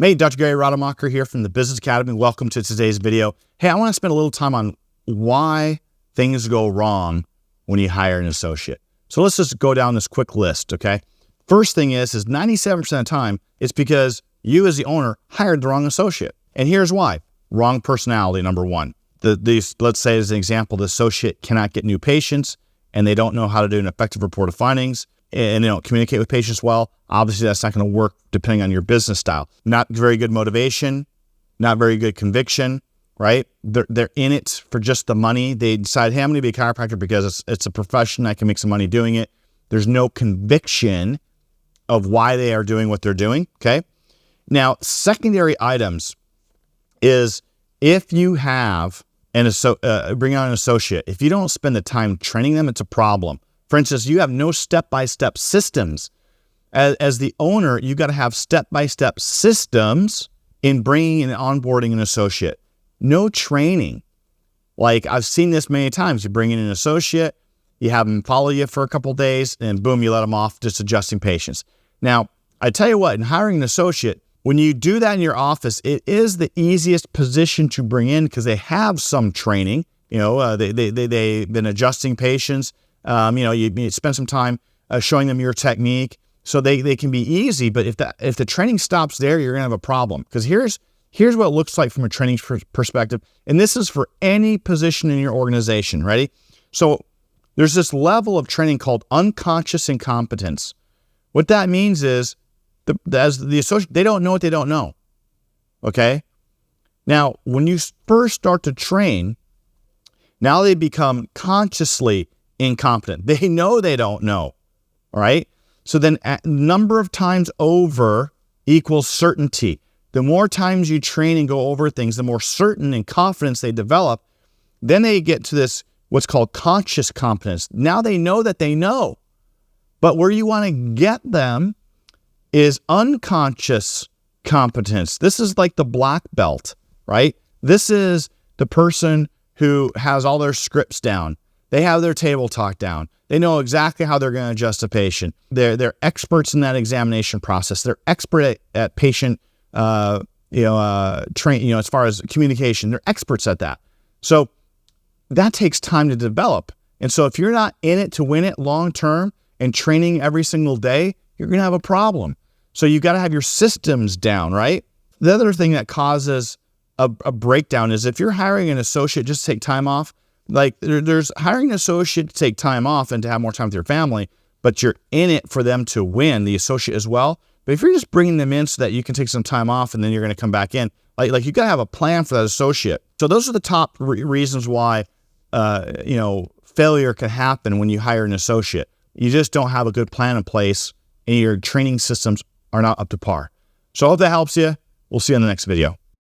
Hey, Dr. Gary Rademacher here from the Business Academy. Welcome to today's video. Hey, I want to spend a little time on why things go wrong when you hire an associate. So let's just go down this quick list, okay? First thing is 97% of the time, it's because you as the owner hired the wrong associate. And here's why. Wrong personality, number one. Let's say as an example, the associate cannot get new patients and they don't know how to do an effective report of findings and they don't communicate with patients well. Obviously, that's not going to work depending on your business style. Not very good motivation, not very good conviction, right? They're in it for just the money. They decide, hey, I'm going to be a chiropractor because it's a profession. I can make some money doing it. There's no conviction of why they are doing what they're doing, okay? Now, secondary items is if you have bring on an associate, if you don't spend the time training them, it's a problem. For instance, you have no step-by-step systems. As the owner, you got to have step-by-step systems in bringing and onboarding an associate. No training. Like I've seen this many times. You bring in an associate, you have them follow you for a couple of days, and boom, you let them off just adjusting patients. Now, I tell you what, in hiring an associate, when you do that in your office, it is the easiest position to bring in because they have some training. You know, they've been adjusting patients. You spend some time showing them your technique, so they can be easy. But if the training stops there, you're gonna have a problem. Because here's what it looks like from a training perspective, and this is for any position in your organization. Ready? So there's this level of training called unconscious incompetence. What that means is as the associate, they don't know what they don't know. Okay? Now, when you first start to train, now they become consciously incompetent. They know they don't know. All right? So then number of times over equals certainty. The more times you train and go over things, the more certain and confidence they develop. Then they get to this, what's called conscious competence. Now they know that they know. But where you want to get them is unconscious competence. This is like the black belt, right? This is the person who has all their scripts down. They have their table talk down. They know exactly how they're going to adjust a patient. They're experts in that examination process. They're expert at patient, as far as communication. They're experts at that. So that takes time to develop. And so if you're not in it to win it long term and training every single day, you're going to have a problem. So you got to have your systems down, right? The other thing that causes a breakdown is if you're hiring an associate just to take time off, like there's hiring an associate to take time off and to have more time with your family, but you're in it for them to win, the associate as well. But if you're just bringing them in so that you can take some time off and then you're going to come back in, like you got to have a plan for that associate. So those are the top reasons why, failure can happen when you hire an associate. You just don't have a good plan in place and your training systems are not up to par. So I hope that helps you. We'll see you in the next video.